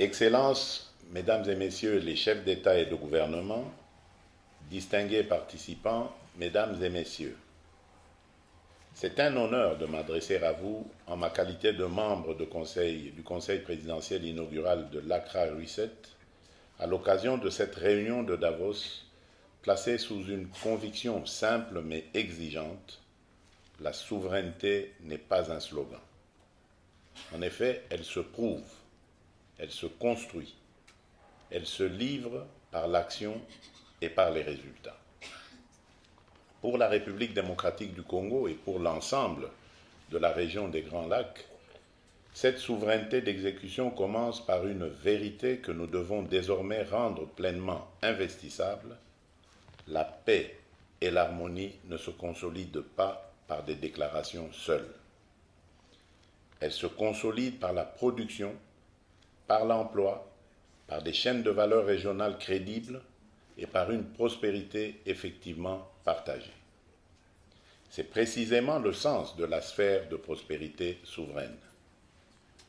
Excellences, Mesdames et Messieurs les chefs d'État et de gouvernement, distingués participants, Mesdames et Messieurs, c'est un honneur de m'adresser à vous en ma qualité de membre du Conseil présidentiel inaugural de l'Accra Reset à l'occasion de cette réunion de Davos placée sous une conviction simple mais exigeante: la souveraineté n'est pas un slogan. En effet, elle se prouve, elle se construit, elle se livre par l'action et par les résultats. Pour la République démocratique du Congo et pour l'ensemble de la région des Grands Lacs, cette souveraineté d'exécution commence par une vérité que nous devons désormais rendre pleinement investissable: la paix et l'harmonie ne se consolident pas par des déclarations seules. Elles se consolident par la production, par l'emploi, par des chaînes de valeur régionales crédibles et par une prospérité effectivement partagée. C'est précisément le sens de la sphère de prospérité souveraine.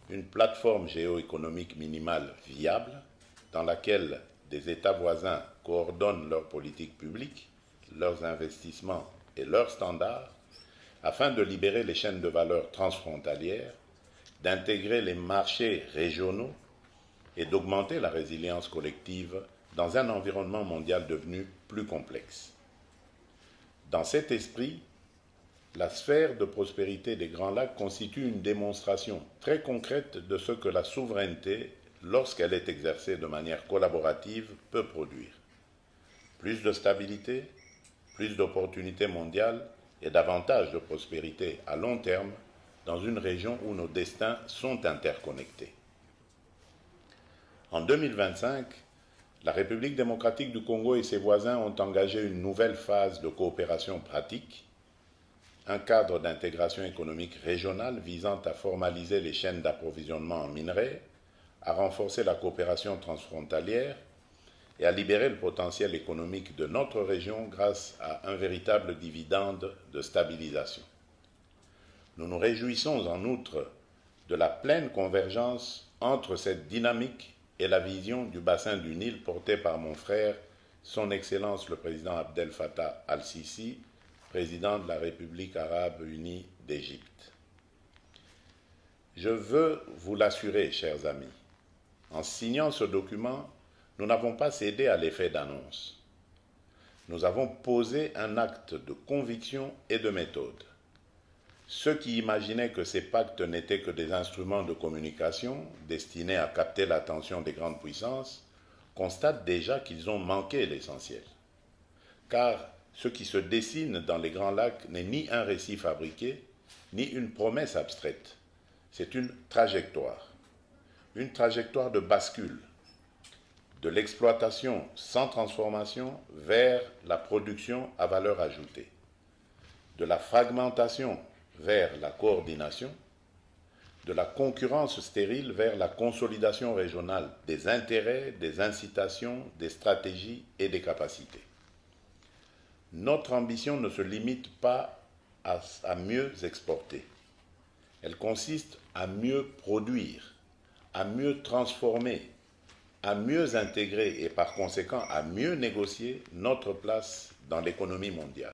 Une plateforme géoéconomique minimale viable dans laquelle des États voisins coordonnent leurs politiques publiques, leurs investissements et leurs standards afin de libérer les chaînes de valeur transfrontalières, d'intégrer les marchés régionaux et d'augmenter la résilience collective dans un environnement mondial devenu plus complexe. Dans cet esprit, la sphère de prospérité des Grands Lacs constitue une démonstration très concrète de ce que la souveraineté, lorsqu'elle est exercée de manière collaborative, peut produire. Plus de stabilité, plus d'opportunités mondiales et davantage de prospérité à long terme dans une région où nos destins sont interconnectés. En 2025, la République démocratique du Congo et ses voisins ont engagé une nouvelle phase de coopération pratique, un cadre d'intégration économique régionale visant à formaliser les chaînes d'approvisionnement en minerais, à renforcer la coopération transfrontalière et à libérer le potentiel économique de notre région grâce à un véritable dividende de stabilisation. Nous nous réjouissons en outre de la pleine convergence entre cette dynamique et la vision du bassin du Nil portée par mon frère, son Excellence le président Abdel Fattah al-Sisi, président de la République arabe unie d'Égypte. Je veux vous l'assurer, chers amis, en signant ce document, nous n'avons pas cédé à l'effet d'annonce. Nous avons posé un acte de conviction et de méthode. Ceux qui imaginaient que ces pactes n'étaient que des instruments de communication destinés à capter l'attention des grandes puissances constatent déjà qu'ils ont manqué l'essentiel. Car ce qui se dessine dans les Grands Lacs n'est ni un récit fabriqué, ni une promesse abstraite. C'est une trajectoire de bascule, de l'exploitation sans transformation vers la production à valeur ajoutée, de la fragmentation vers la coordination, de la concurrence stérile vers la consolidation régionale des intérêts, des incitations, des stratégies et des capacités. Notre ambition ne se limite pas à mieux exporter. Elle consiste à mieux produire, à mieux transformer, à mieux intégrer et par conséquent à mieux négocier notre place dans l'économie mondiale.